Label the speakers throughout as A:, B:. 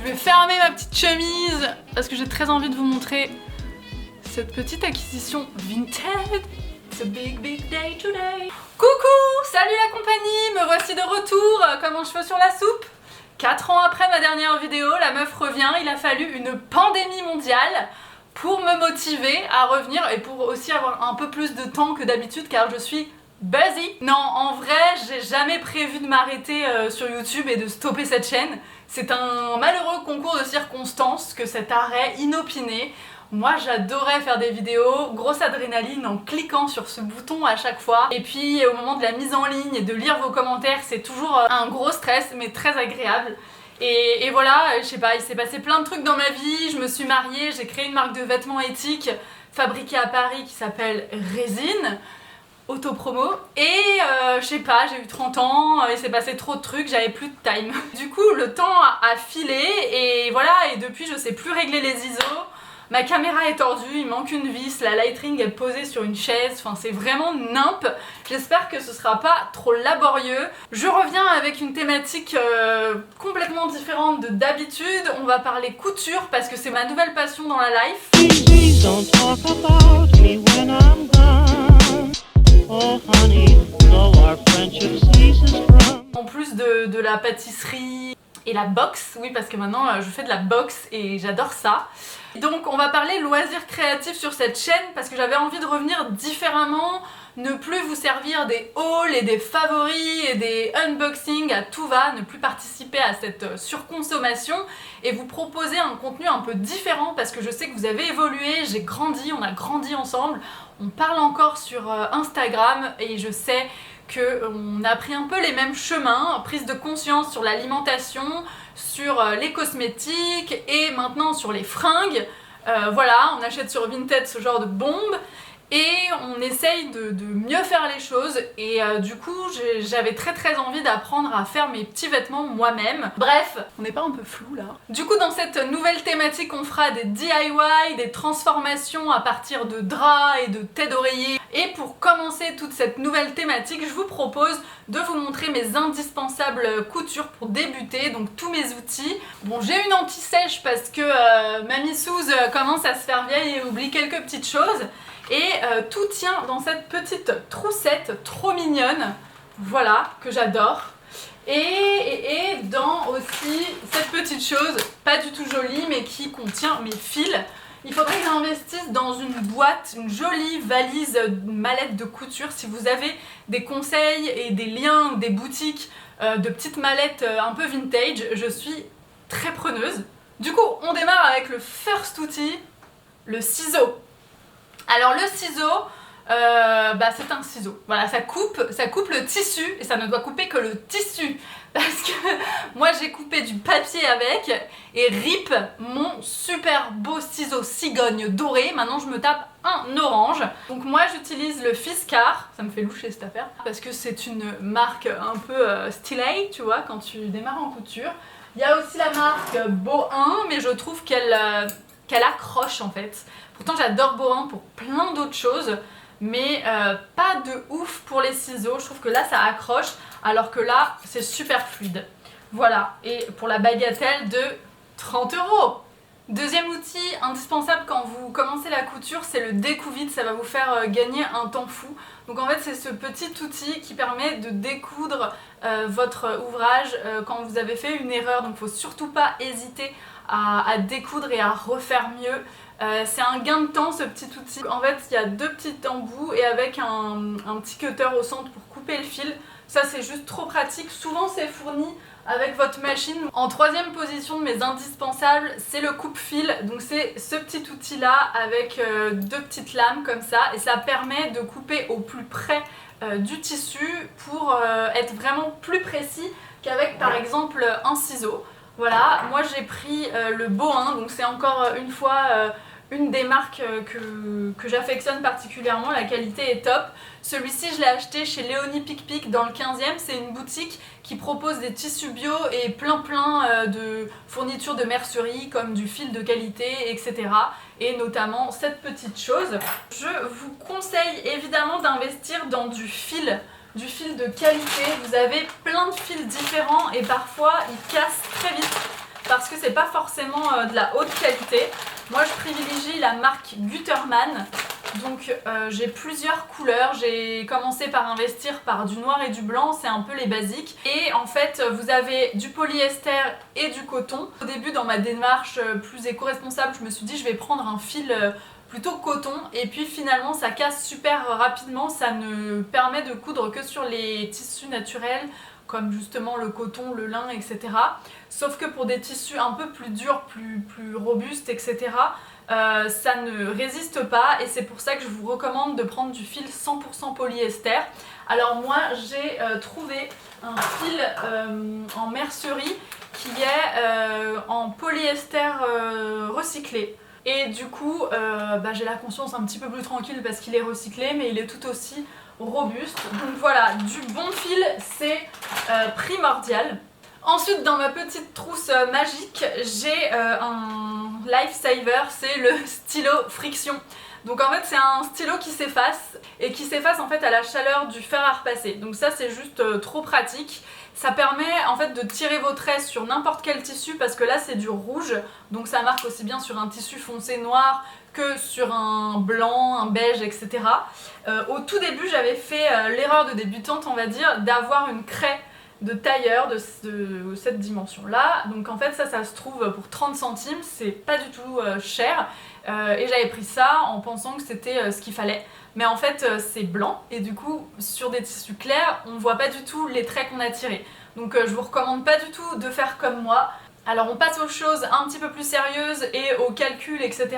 A: vais fermer ma petite chemise parce que j'ai très envie de vous montrer cette petite acquisition Vinted. It's a big day today. Coucou, salut la compagnie, me voici de retour comme un cheveu sur la soupe. 4 ans après ma dernière vidéo, la meuf revient, il a fallu une pandémie mondiale pour me motiver à revenir et pour aussi avoir un peu plus de temps que d'habitude car je suis busy. Non, en vrai, j'ai jamais prévu de m'arrêter sur YouTube et de stopper cette chaîne. C'est un malheureux concours de circonstances que cet arrêt inopiné. Moi j'adorais faire des vidéos, grosse adrénaline en cliquant sur ce bouton à chaque fois. Et puis au moment de la mise en ligne et de lire vos commentaires, c'est toujours un gros stress mais très agréable. Et voilà, je sais pas, il s'est passé plein de trucs dans ma vie, je me suis mariée, j'ai créé une marque de vêtements éthiques fabriquée à Paris qui s'appelle Résine. Autopromo et je sais pas, j'ai eu 30 ans, il s'est passé trop de trucs, j'avais plus de time. Du coup le temps a filé et voilà, et depuis je sais plus régler les ISO, ma caméra est tordue, il manque une vis, la lightring est posée sur une chaise, enfin c'est vraiment nimp. J'espère que ce sera pas trop laborieux. Je reviens avec une thématique complètement différente de d'habitude, on va parler couture parce que c'est ma nouvelle passion dans la life.
B: Please don't talk about me when I'm gone. Oh honey, though our friendship ceases from.
A: En plus de la pâtisserie et la boxe, oui parce que maintenant je fais de la boxe et j'adore ça. Donc on va parler loisirs créatifs sur cette chaîne parce que j'avais envie de revenir différemment, ne plus vous servir des hauls et des favoris et des unboxings à tout va, ne plus participer à cette surconsommation et vous proposer un contenu un peu différent parce que je sais que vous avez évolué, j'ai grandi, on a grandi ensemble, on parle encore sur Instagram et je sais qu'on a pris un peu les mêmes chemins, prise de conscience sur l'alimentation, sur les cosmétiques et maintenant sur les fringues. Voilà, on achète sur Vinted ce genre de bombes et on essaye de mieux faire les choses et du coup j'avais très envie d'apprendre à faire mes petits vêtements moi-même. Bref, on n'est pas un peu flou là? Du coup dans cette nouvelle thématique on fera des DIY, des transformations à partir de draps et de têtes d'oreiller. Et pour commencer toute cette nouvelle thématique, je vous propose de vous montrer mes indispensables coutures pour débuter, donc tous mes outils. Bon, j'ai une anti-sèche parce que Mamie Suze commence à se faire vieille et oublie quelques petites choses. Et tout tient dans cette petite troussette trop mignonne, voilà, que j'adore. Et dans aussi cette petite chose, pas du tout jolie, mais qui contient mes fils. Il faudrait que j'investisse dans une boîte, une jolie valise, une mallette de couture. Si vous avez des conseils et des liens, des boutiques de petites mallettes un peu vintage, je suis très preneuse. Du coup, on démarre avec le first outil, le ciseau. Alors le ciseau, c'est un ciseau. Voilà, ça coupe le tissu et ça ne doit couper que le tissu. Parce que moi j'ai coupé du papier avec et rip mon super beau ciseau cigogne doré. Maintenant je me tape un orange. Donc moi j'utilise le Fiskars, ça me fait loucher cette affaire, parce que c'est une marque un peu stylée, tu vois, quand tu démarres en couture. Il y a aussi la marque Bohin, mais je trouve qu'elle accroche en fait. Pourtant j'adore Bohin pour plein d'autres choses, mais pas de ouf pour les ciseaux. Je trouve que là ça accroche, alors que là c'est super fluide. Voilà, et pour la bagatelle de 30 €. Deuxième outil indispensable quand vous commencez la couture, c'est le découvite. Ça va vous faire gagner un temps fou. Donc en fait c'est ce petit outil qui permet de découdre votre ouvrage quand vous avez fait une erreur. Donc il ne faut surtout pas hésiter à découdre et à refaire mieux. C'est un gain de temps ce petit outil. En fait il y a deux petits embouts et avec un petit cutter au centre pour couper le fil. Ça c'est juste trop pratique. Souvent c'est fourni avec votre machine. En troisième position de mes indispensables, c'est le coupe-fil. Donc c'est ce petit outil là avec deux petites lames comme ça et ça permet de couper au plus près du tissu pour être vraiment plus précis qu'avec par exemple un ciseau. Voilà, moi j'ai pris le Bohin, donc c'est encore une fois une des marques que j'affectionne particulièrement, la qualité est top. Celui-ci je l'ai acheté chez Léonie Pic Pic dans le 15e, c'est une boutique qui propose des tissus bio et plein de fournitures de mercerie comme du fil de qualité, etc. Et notamment cette petite chose. Je vous conseille évidemment d'investir dans du fil de qualité. Vous avez plein de fils différents et parfois ils cassent très vite. parce que c'est pas forcément de la haute qualité. Moi je privilégie la marque Gutermann. Donc j'ai plusieurs couleurs, j'ai commencé par investir par du noir et du blanc, c'est un peu les basiques. Et en fait vous avez du polyester et du coton. Au début dans ma démarche plus éco-responsable, je me suis dit je vais prendre un fil plutôt coton, et puis finalement ça casse super rapidement, ça ne permet de coudre que sur les tissus naturels comme justement le coton, le lin, etc. Sauf que pour des tissus un peu plus durs, plus robustes, etc., ça ne résiste pas, et c'est pour ça que je vous recommande de prendre du fil 100% polyester. Alors moi j'ai trouvé un fil en mercerie qui est en polyester recyclé. Et du coup, j'ai la conscience un petit peu plus tranquille parce qu'il est recyclé, mais il est tout aussi robuste. Donc voilà, du bon fil, c'est primordial. Ensuite, dans ma petite trousse magique, j'ai un lifesaver, c'est le stylo friction. Donc en fait c'est un stylo qui s'efface, et qui s'efface en fait à la chaleur du fer à repasser. Donc ça c'est juste trop pratique. Ça permet en fait de tirer vos traits sur n'importe quel tissu, parce que là c'est du rouge, donc ça marque aussi bien sur un tissu foncé noir que sur un blanc, un beige, etc. Au tout début j'avais fait l'erreur de débutante, on va dire, d'avoir une craie de tailleur de cette dimension là. Donc en fait ça se trouve pour 30 centimes, c'est pas du tout cher, et j'avais pris ça en pensant que c'était ce qu'il fallait. Mais en fait c'est blanc, et du coup sur des tissus clairs on voit pas du tout les traits qu'on a tirés. Donc je vous recommande pas du tout de faire comme moi. Alors on passe aux choses un petit peu plus sérieuses et aux calculs, etc.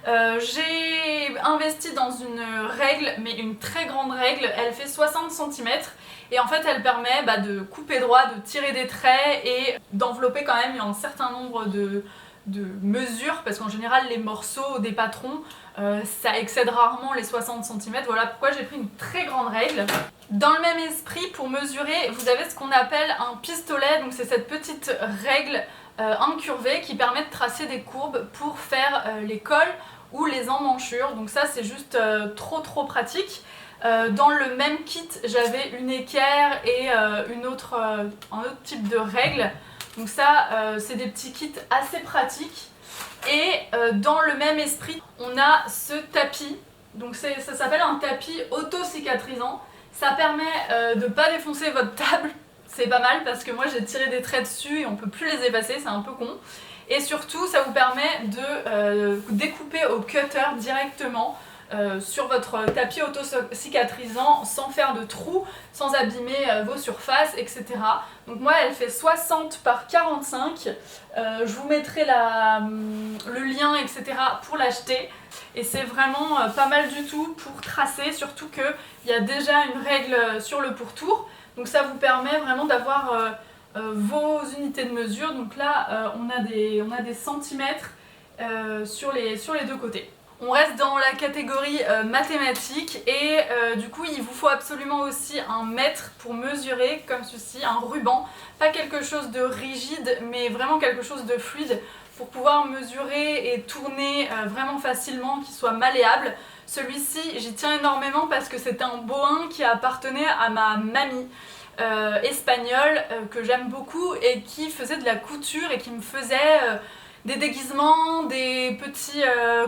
A: J'ai investi dans une règle, mais une très grande règle, elle fait 60 cm, et en fait elle permet de couper droit, de tirer des traits et d'envelopper quand même un certain nombre de mesures, parce qu'en général les morceaux des patrons ça excède rarement les 60 cm. Voilà pourquoi j'ai pris une très grande règle. Dans le même esprit, pour mesurer, vous avez ce qu'on appelle un pistolet, donc c'est cette petite règle incurvée qui permet de tracer des courbes pour faire les cols ou les emmanchures. Donc ça c'est juste trop pratique. Dans le même kit j'avais une équerre et un autre type de règle. Donc ça c'est des petits kits assez pratiques. Et dans le même esprit on a ce tapis. Donc ça s'appelle un tapis auto-cicatrisant. Ça permet de ne pas défoncer votre table. C'est pas mal parce que moi j'ai tiré des traits dessus et on peut plus les effacer, c'est un peu con. Et surtout ça vous permet de découper au cutter directement sur votre tapis auto-cicatrisant sans faire de trous, sans abîmer vos surfaces, etc. Donc moi elle fait 60 par 45, je vous mettrai le lien, etc. pour l'acheter. Et c'est vraiment pas mal du tout pour tracer, surtout qu'il y a déjà une règle sur le pourtour. Donc ça vous permet vraiment d'avoir vos unités de mesure. Donc là on a des centimètres sur les deux côtés. On reste dans la catégorie mathématiques, et du coup il vous faut absolument aussi un mètre pour mesurer, comme ceci, un ruban. Pas quelque chose de rigide, mais vraiment quelque chose de fluide pour pouvoir mesurer et tourner vraiment facilement, qui soit malléable. Celui-ci j'y tiens énormément parce que c'est un Bohin qui appartenait à ma mamie espagnole que j'aime beaucoup, et qui faisait de la couture et qui me faisait des déguisements, des petits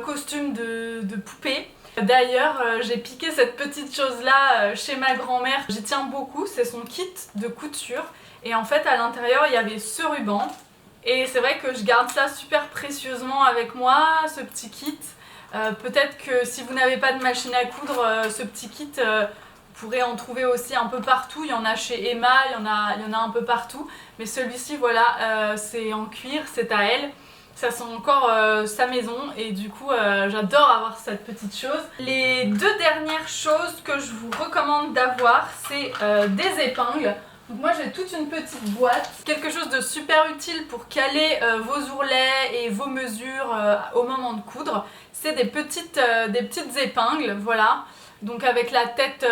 A: costumes de poupées. D'ailleurs j'ai piqué cette petite chose là chez ma grand-mère, j'y tiens beaucoup, c'est son kit de couture, et en fait à l'intérieur il y avait ce ruban, et c'est vrai que je garde ça super précieusement avec moi, ce petit kit. Peut-être que si vous n'avez pas de machine à coudre, ce petit kit vous pourrez en trouver aussi un peu partout. Il y en a chez Emma, il y en a un peu partout, mais celui-ci voilà, c'est en cuir, c'est à elle. Ça sent encore sa maison, et du coup j'adore avoir cette petite chose. Les deux dernières choses que je vous recommande d'avoir, c'est des épingles. Donc moi j'ai toute une petite boîte, quelque chose de super utile pour caler vos ourlets et vos mesures au moment de coudre. C'est des petites épingles, voilà. donc avec la tête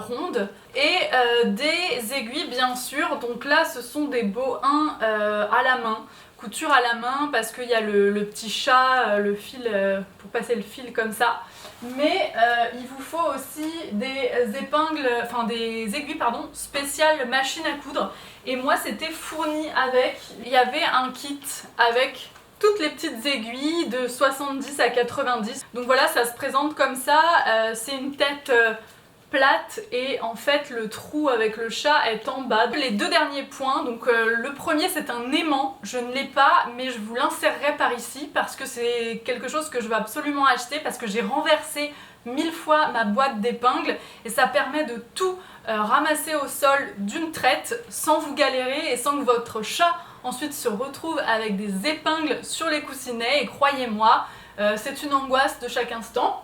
A: ronde, et des aiguilles bien sûr. Donc là ce sont des bohins à la main, couture à la main, parce qu'il y a le petit chat, le fil, pour passer le fil comme ça. Mais il vous faut aussi des épingles, enfin des aiguilles pardon, spéciales machine à coudre. Et moi c'était fourni avec, il y avait un kit avec toutes les petites aiguilles de 70 à 90. Donc voilà, ça se présente comme ça, c'est une tête plate et en fait le trou avec le chat est en bas. Les deux derniers points, donc le premier c'est un aimant, je ne l'ai pas mais je vous l'insérerai par ici parce que c'est quelque chose que je veux absolument acheter parce que j'ai renversé 1000 fois ma boîte d'épingles et ça permet de tout ramasser au sol d'une traite sans vous galérer et sans que votre chat ensuite se retrouve avec des épingles sur les coussinets. Et croyez-moi, c'est une angoisse de chaque instant.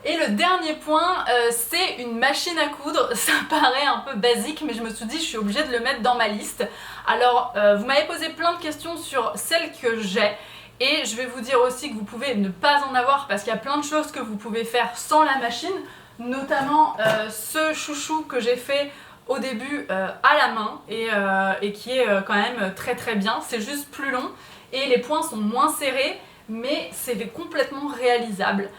A: Et le dernier point, c'est une machine à coudre. Ça paraît un peu basique, mais je me suis dit je suis obligée de le mettre dans ma liste. Alors, vous m'avez posé plein de questions sur celle que j'ai. Et je vais vous dire aussi que vous pouvez ne pas en avoir parce qu'il y a plein de choses que vous pouvez faire sans la machine. Notamment ce chouchou que j'ai fait au début à la main et qui est quand même très très bien. C'est juste plus long et les points sont moins serrés, mais c'est complètement réalisable.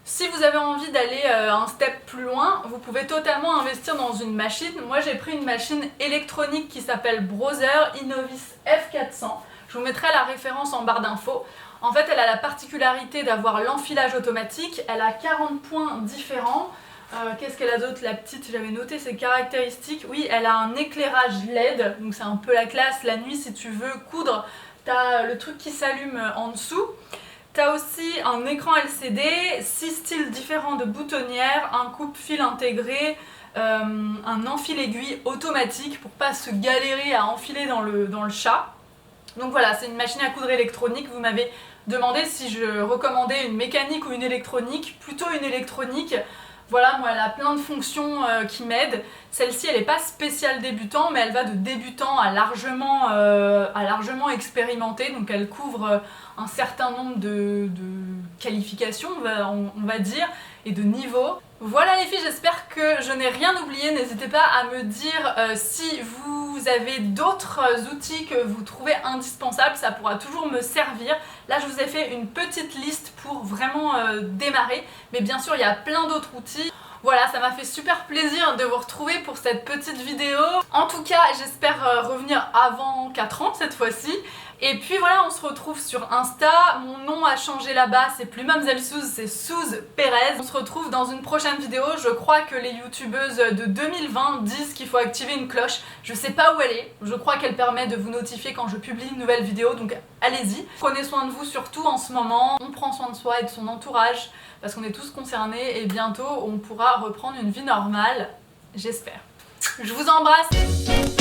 A: Si vous avez envie d'aller un step plus loin, vous pouvez totalement investir dans une machine. Moi j'ai pris une machine électronique qui s'appelle Brother Innovis F400. Je vous mettrai la référence en barre d'infos. En fait elle a la particularité d'avoir l'enfilage automatique, elle a 40 points différents. Qu'est-ce qu'elle a d'autre la petite? J'avais noté ses caractéristiques. Oui, elle a un éclairage LED, donc c'est un peu la classe. La nuit si tu veux coudre, t'as le truc qui s'allume en dessous. T'as aussi un écran LCD, 6 styles différents de boutonnières, un coupe-fil intégré, un enfile-aiguille automatique pour pas se galérer à enfiler dans le chat. Donc voilà, c'est une machine à coudre électronique. Vous m'avez demandé si je recommandais une mécanique ou une électronique, plutôt une électronique. Voilà, moi elle a plein de fonctions qui m'aident. Celle-ci elle n'est pas spéciale débutant, mais elle va de débutant à largement expérimenté. Donc elle couvre un certain nombre de qualifications, on va dire, et de niveaux. Voilà les filles, j'espère que je n'ai rien oublié. N'hésitez pas à me dire si vous avez d'autres outils que vous trouvez indispensables, ça pourra toujours me servir. Là je vous ai fait une petite liste pour vraiment démarrer, mais bien sûr il y a plein d'autres outils. Voilà, ça m'a fait super plaisir de vous retrouver pour cette petite vidéo. En tout cas, j'espère revenir avant 4 ans cette fois-ci. Et puis voilà, on se retrouve sur Insta. Mon nom a changé là-bas, c'est plus Mamzelle Suze, c'est Suze Perez. On se retrouve dans une prochaine vidéo. Je crois que les youtubeuses de 2020 disent qu'il faut activer une cloche. Je sais pas où elle est. Je crois qu'elle permet de vous notifier quand je publie une nouvelle vidéo, donc allez-y. Prenez soin de vous surtout en ce moment. On prend soin de soi et de son entourage parce qu'on est tous concernés et bientôt on pourra reprendre une vie normale. J'espère. Je vous embrasse.